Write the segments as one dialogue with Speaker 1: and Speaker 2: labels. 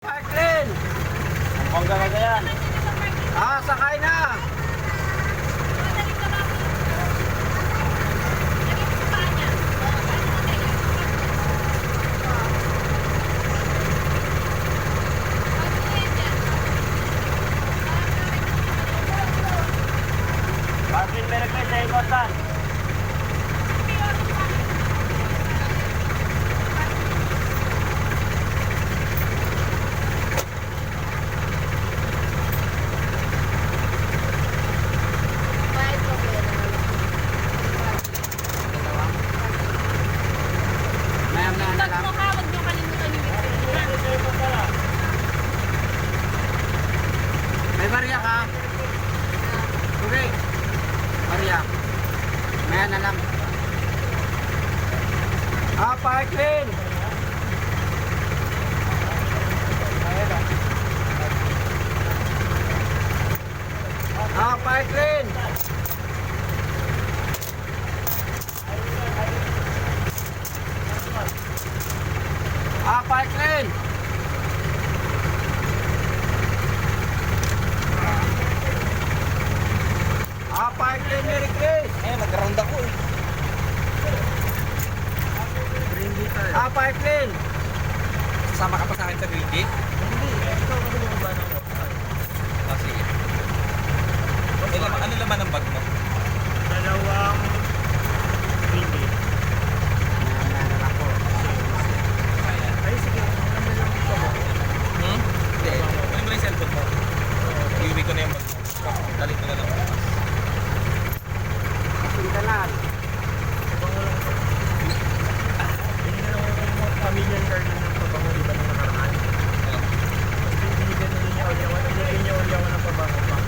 Speaker 1: Parklin!
Speaker 2: Ang galaga yan.
Speaker 1: Sakay na!
Speaker 2: Marvin, may request sa ikotan.
Speaker 1: May barya ka? Okay. Barya. Maya na lang. Parklin! Parklin! Parklin! Parklin, Merry Chris!
Speaker 2: Nag-round ako eh.
Speaker 1: Parklin!
Speaker 2: Sasama ka pa sa akin sa green gate? Hindi. Ikaw kami yung ba ng sige. Ano laman ang bag mo?
Speaker 3: Dalawang hindi. Ay, sige. Ano lang ito mo?
Speaker 2: Hindi. Ano mo yung cellphone mo? Iuwi ko na yung bag mo. Dalit ko na lang.
Speaker 1: Sintalan.
Speaker 3: Hindi na lang yung familiar card na ng pabango, di ba, nung nakaraan? Tapos binigyan na niya ulyawan. Binigyan niya ulyawan ng pabango pa.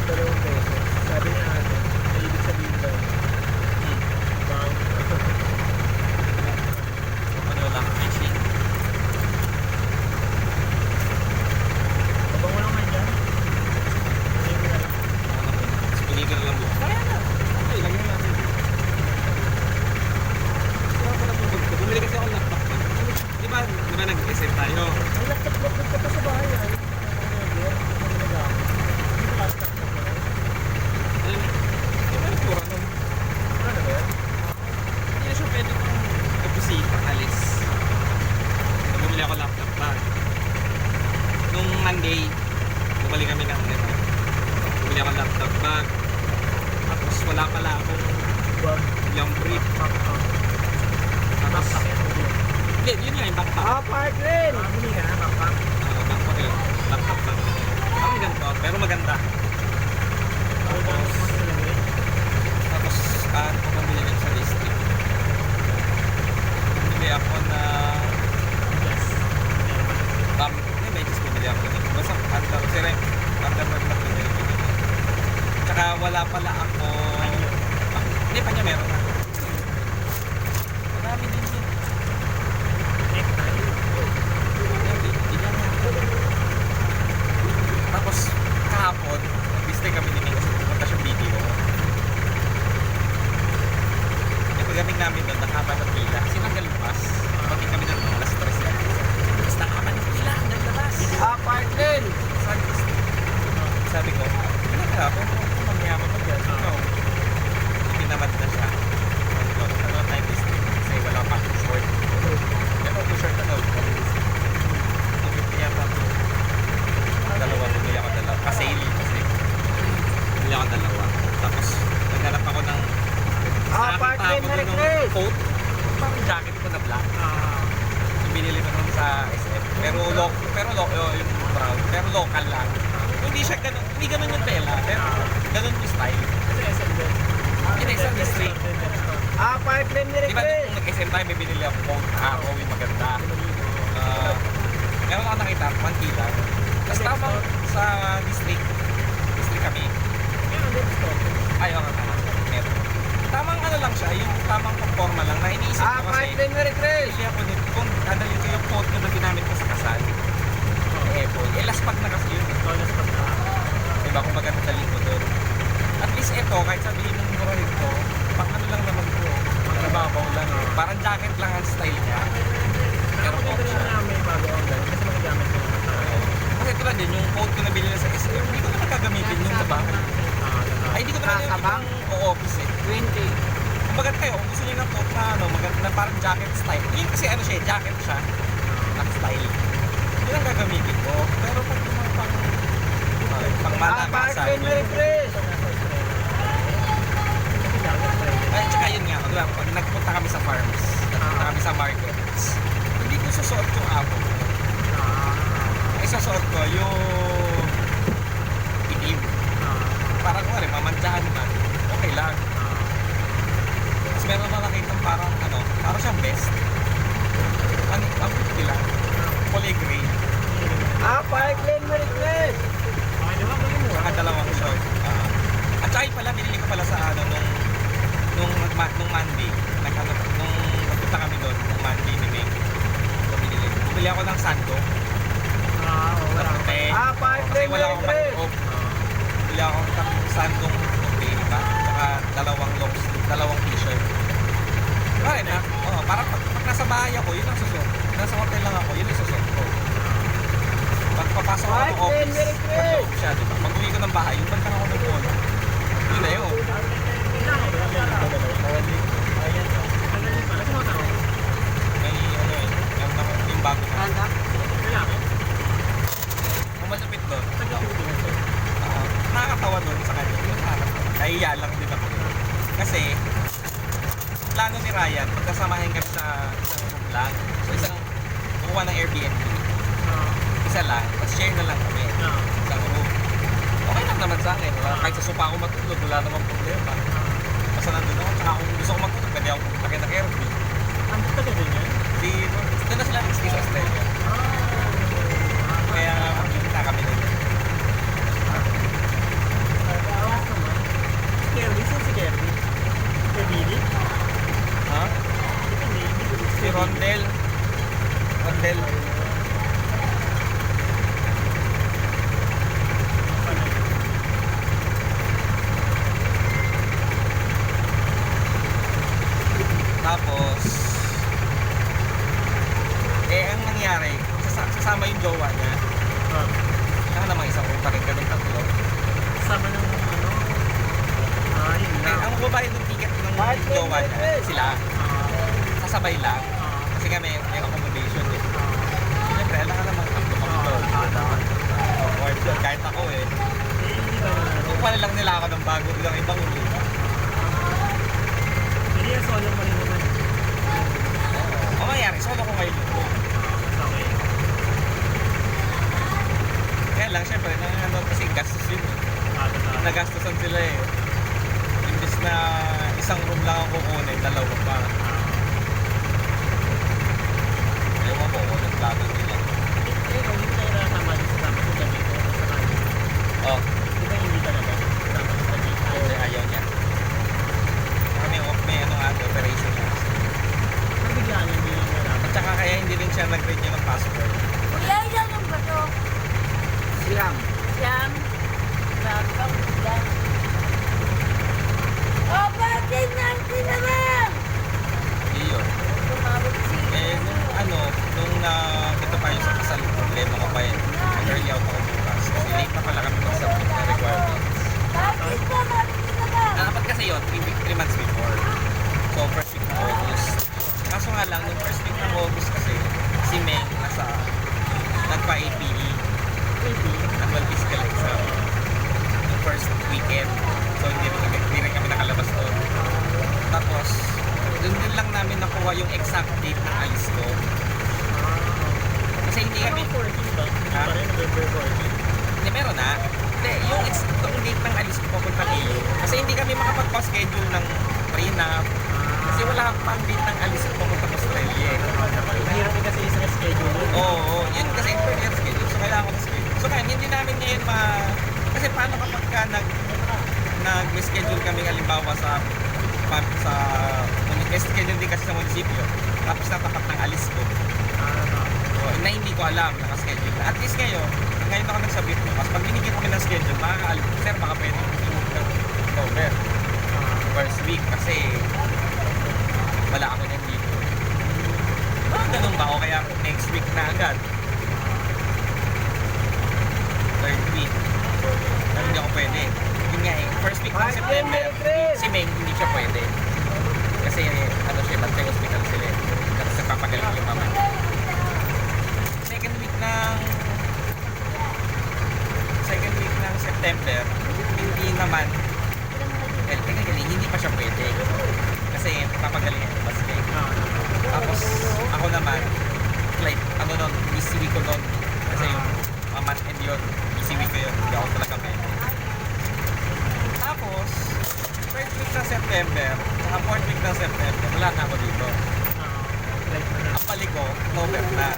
Speaker 3: Dalawang peso. Sabi niya ate, ay ibig sabihin daw. Bang.
Speaker 2: Ano lang, fishing.
Speaker 3: Pabango lang na dyan. Hindi mo na lang.
Speaker 2: Pili ko na lang bukas. Kaya na. Okay, lagyan natin. Sira ko na po bag ko. Bumili kasi ako ng laptop. Di ba nag-SM tayo?
Speaker 3: May laptop ka pa sa bahay ay.
Speaker 2: Di ba yung pura nun?
Speaker 3: Ano ba yan?
Speaker 2: Hindi na siya pwede kong opisita, alis. Bumili ako laptop bag. Nung Monday, bumalik kami ng bumili ako laptop bag. Tapos wala pala akong
Speaker 3: Bang.
Speaker 2: yung brief. Tapos, hindi, yun nga yung backpack.
Speaker 1: Parklin!
Speaker 3: Bumili ka na, backpack.
Speaker 2: Backpack yun. Laptop bag. Parang ganito, pero maganda. Tapos, ano ko bang binili sa district? Bumili ako na hindi, may just bumili ako na basta under, sire, underwear na bumili ko dito. Tsaka wala pala ako hindi pa niya meron na. Marami din yun. Tapos, kahapon, nag-stay kami ni Ming kasi pupunta siyang video. Yung pagdating namin doon, nakapa ng pila. Sinanggal yung bus. Pagdating kami doon, mga alas 3 yan. Tapos nakapa ng pila, hanggang labas.
Speaker 1: Parklin!
Speaker 2: Sabi ko, wala ka, kung mangyaman mo dyan. No. Pinamad na siya. Sabi ko, ano tayo district? Kasi wala pa akong short. Pero ako short na daw. Sabi ko, yata ito. Dalawa, bumili ako dalawa. Pasale kasi. Bumili ako dalawa. Tapos, naghanap ako ng
Speaker 1: Parklin, Merry Chris!
Speaker 2: coat. Parang jacket ko na black. Yung binili ko nun sa SF. Pero yung brown. Pero local lang. Hindi siya ganun. Hindi ganun yung tela. Pero ganun yung style.
Speaker 3: Kasi SM din.
Speaker 2: Hindi, sa district.
Speaker 1: Parklin, Merry
Speaker 2: Di ba
Speaker 1: Chris!
Speaker 2: nung nag-SM tayo, may binili ako coat. Yung maganda. Meron ako nakita, 1 kilo. Tapos tamang sa district kami.
Speaker 3: Meron din ito.
Speaker 2: Ayaw nga tama. Meron. Tamang ano lang siya, yung tamang conforma lang na iniisip ko kasi.
Speaker 1: Parklin, Merry Chris!
Speaker 2: Bili ako nito kung dadalhin ko yung coat ko na ginamit ko sa kasal. Apple. Laspag na kasi yun.
Speaker 3: Laspag na.
Speaker 2: Diba kung maganda dalhin ko doon. At least ito, kahit sabihin mong murahin ko, pang ano lang naman ko. Pang nababaw lang. Parang jacket lang ang style niya. Pero
Speaker 3: Ako
Speaker 2: coat
Speaker 3: din
Speaker 2: siya.
Speaker 3: na may bago ang ganun. Kasi magagamit
Speaker 2: tulad din, yung quote ko na binili sa SM, hindi ko naman gagamitin yun sa bahay. Ay, hindi ko naman yung
Speaker 1: Sasabang?
Speaker 2: o-office eh.
Speaker 1: 20.
Speaker 2: Kumbaga kayo, kung gusto nyo ng coat na, ano, maganda na parang jacket style. Yun kasi ano siya, jacket siya. At style. Yun ang gagamitin ko. Pero pag yung mga pang malakasan.
Speaker 1: Park Lane, Mary Chris.
Speaker 2: Ay, tsaka yun nga, pag nagpunta kami sa farms, nagpunta kami sa markets, hindi ko susuot yung apple. Ay, susuot ko yung itim. Parang kung mamantsahan man, okay lang. Tapos meron na nakita parang ano, parang siyang best. Ang puti lang. Kulay gray.
Speaker 1: Park Lane, Mary Chris.
Speaker 2: Saka dalawang short. At saka yun pala, binili ko pala sa ano, nung Monday. Nung nagpunta kami doon, nung Monday ni Meg. Bumili ako ng sando. Na puti.
Speaker 1: Park
Speaker 2: Kasi
Speaker 1: Lane,
Speaker 2: wala
Speaker 1: Mary
Speaker 2: akong
Speaker 1: Chris.
Speaker 2: pag-off. Bili ako ng sandong puti, diba? Tsaka dalawang t-shirt. Bakit na? Parang pag nasa bahay ako, yun ang susuot. Nasa hotel lang ako, yun ang susuot ko. Pag papasok ako ng office, pag-loob siya, diba? Pag uwi ko ng bahay, yung bantang ako ng polo. Yun na yun. May ano eh, yung bago na.
Speaker 1: Handa?
Speaker 2: Kung malapit doon, nakakatawa doon sa kanya. Yung nakakatawa. Nahiya lang din ako. Kasi, plano ni Ryan, pagkasamahin kami sa isang room lang. So, isang kukuha ng Airbnb. Isa lang, tapos share na lang kami. Isang room. Okay lang naman sa akin. Kahit sa sopa ako matulog, wala namang problema. Basta nandun ako, tsaka kung gusto ko matulog, pwede ako laki ng Airbnb. Doon na sila nag-stay sa Australia. Kaya, kita kami doon. Ha? Si Rondel. Tapos, ang nangyari, sasama yung jowa niya. Kaya naman isang room pa rin kami tatlo. Ang babayad ng ticket ng jowa niya, sila. Sasabay lang. Kasi nga may accommodation eh. Siyempre, alam ka naman tatlo kami doon. Awkward doon, kahit ako eh. Kukuha na lang nila ako ng bago bilang ibang room. Ang mangyari, solo ko ngayon yung room. Kaya lang, syempre, kasi gastos yun eh. Nagastosan sila eh. Imbis na isang room lang ang kukunin, dalawa pa. Ewan ko kung anong plano nila. Oh, kasi ayaw niya. May ano nga, operation niya. At saka kaya hindi rin siya nag-renew ng passport.
Speaker 1: Siyam.
Speaker 2: Iyon. Nung ito pa yung sa kasal, problema ko pa yun. Mag-early out ako bukas. Kasi late na pala kami mag-submit na requirements. Dapat kasi yun, 3 months before. So, first week ng August. Kaso nga lang, nung first week ng August kasi, si Meng nagpa-APE. Annual physical exam. Yung first weekend. So, hindi rin kami nakalabas doon. Tapos, doon din lang namin nakuha yung exact date ng alis ko. Kasi hindi kami... Hindi, meron na. Hindi, yung exact date ng alis ko papunta AU. Kasi hindi kami makapagpa-schedule ng prenup. Kasi wala pang date ng alis ko papunta Australia. Oo, yun kasi internal schedule. So, kailangan ko na-schedule. So, kaya hindi namin ngayon kasi paano kapag ka nag-schedule kami halimbawa sa schedule din kasi sa munisipyo. Tapos natapat ng alis ko. So, na hindi ko alam, naka-schedule na. At least ngayon ako nagsabit bukas. Pag binigyan kami ng schedule, makakaalam ko, sir, baka pwede ng October. First week kasi wala ako nang dito. Ganun ba? O kaya next week na agad. Dante Hospital sila eh. Tapos nagpapagaling yung mama niya. Second week ng September, hindi naman, technically, hindi pa siya pwede. Kasi papagaling yung bus day. Tapos ako naman, like, ano nun, busy week ko nun. Kasi yung month end yun, busy week ko yun. Hindi ako talaga pwede. Tapos, third week ng September, saka fourth week ng September, wala na ako dito. Ang balik ko, October na.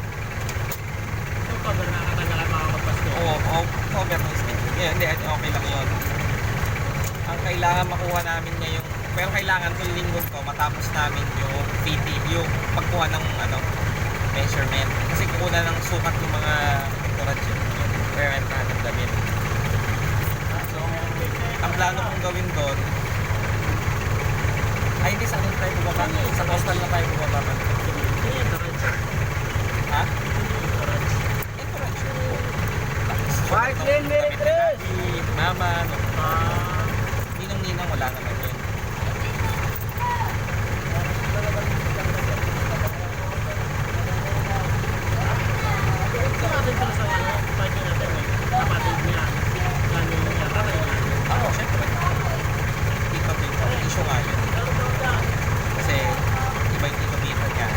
Speaker 3: October na katagal ang makakapagpasko.
Speaker 2: Oo, October na is hindi, okay lang yun. Ang kailangan makuha namin niya yung, pero kailangan ko yung linggo to, matapos namin yung PT, yung pagkuha ng measurement. Kasi kukuha ng sukat yung mga entourage, yung parent natin damit. So, ang plano kong gawin doon, ay hindi sa akin tayo bubaba, sa coastal na tayo bubaba. Ha? Entourage.
Speaker 1: Park lane, Mary Chris!
Speaker 2: Mama, ninong-ninang wala naman yun.
Speaker 3: Kapatid pala sa party natin eh. Kapatid niya. Lalo niya. Tatay niya.
Speaker 2: Oo, syempre. Tito-tito. Issue nga yun. Kasi iba yung tito-tito niya.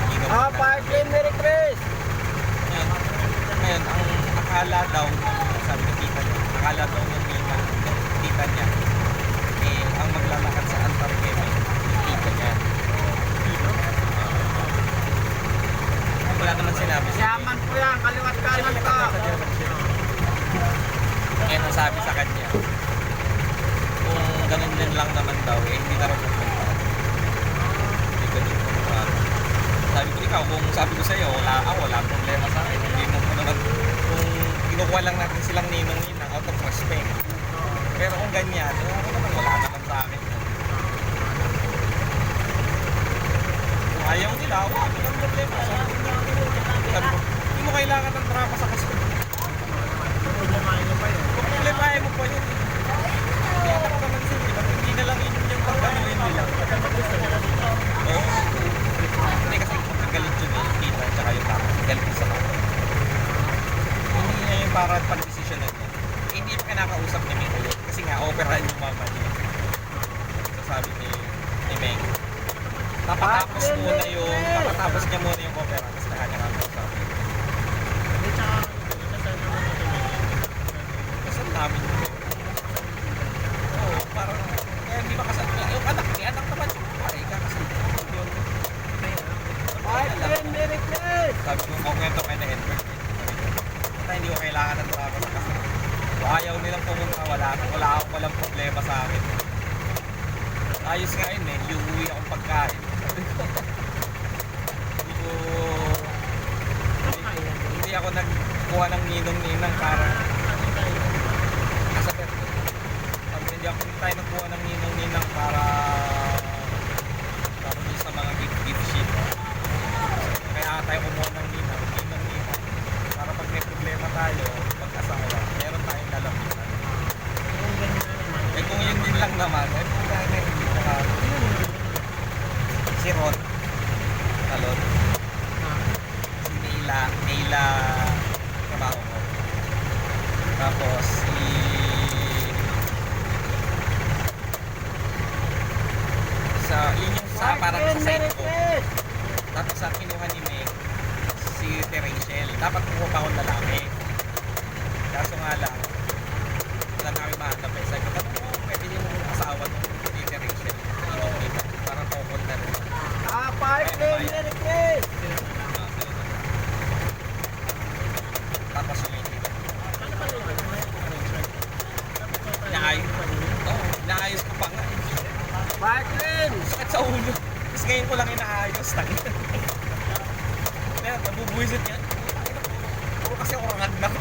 Speaker 1: Park lane, Mary Chris!
Speaker 2: Ngayon, ang akala daw, sabi ng tita niya, akala daw ng tita niya, eh, ang maglalakad sa Antar Keme, yung tita niya. Wala naman sinabi.
Speaker 1: Yaman po yan, kaliwat kanan ka!
Speaker 2: Ngayon, ang sabi sa kanya, kung ganun din lang naman daw, eh, hindi na rin pupunta. Hindi ko din pumunta. Sabi ko, ikaw, kung sabi ko sa'yo, wala problema sa akin. Hindi mo naman, kung kinukuha lang natin silang ninong-ninang out of respect. Pero kung ganyan, ako naman, wala naman sa akin. Kung ayaw nila, wala naman problema. Sabi ko, hindi mo kailangan ng drama sa kasunod.
Speaker 3: Problemahin niyo pa yun.
Speaker 2: Kung problemahin mo pa yun, hindi anak ko naman sila. Ba't hindi na lang yun yung pagkaluin nila? Oo. Hindi kasi magkagalit yun eh, yung tita tsaka yung tata. Galit sa tata. Hindi niya yung para pag-desisyon na niya. Hindi pa kinakausap ni Ming ulit. Kasi nga, operahan yung mama niya. So sabi ni Meng, papatapos niya muna yung opera. Tapos na kanya kakausap.
Speaker 3: Hindi, tsaka kasal naman natin eh.
Speaker 2: Kasal namin yun. Oo, parang, kaya hindi ba kasal? Yung anak, may anak naman siya. Pare, kakasal. Yun.
Speaker 1: Park lane, Mary Chris!
Speaker 2: Sabi ko, kung ito kayo na Edward. Hindi ko kailangan ng drama sa kasal. Kung ayaw nilang pumunta, wala walang problema sa akin. Ayos nga yun eh, iuwi akong pagkain. Hindi ako nagkuha ng ninong-ninang para nasa birthday. Hindi tayo nagkuha ng ninong-ninang para yun sa mga gift sheet. Kaya tayo kumuha ng ninong-ninang para pag may problema tayo, pag-asawa, meron tayong lalapitan. Eh kung yun din lang naman, eh kung tayo na hindi na si Ron Talon, si Neila trabaho ko, tapos yun yung sa parang sa side ko, tapos sa kinuha ni Meg si Rachel, dapat kuha pa akong lalaki, kaso nga lang wala na kami mahanap eh. Sabi ko, pwede din mo asawa ng Rachel, parang tokol na rin.
Speaker 1: Park lane, Mary Chris!
Speaker 2: Tapos yung ito.
Speaker 3: Ano pala yun?
Speaker 2: Inaayos ko pa nga.
Speaker 1: Park lane!
Speaker 2: Sakit sa ulo. Tapos ngayon ko lang inaayos. Kaya nabubuisit yan. Puro kasi orangan na ko.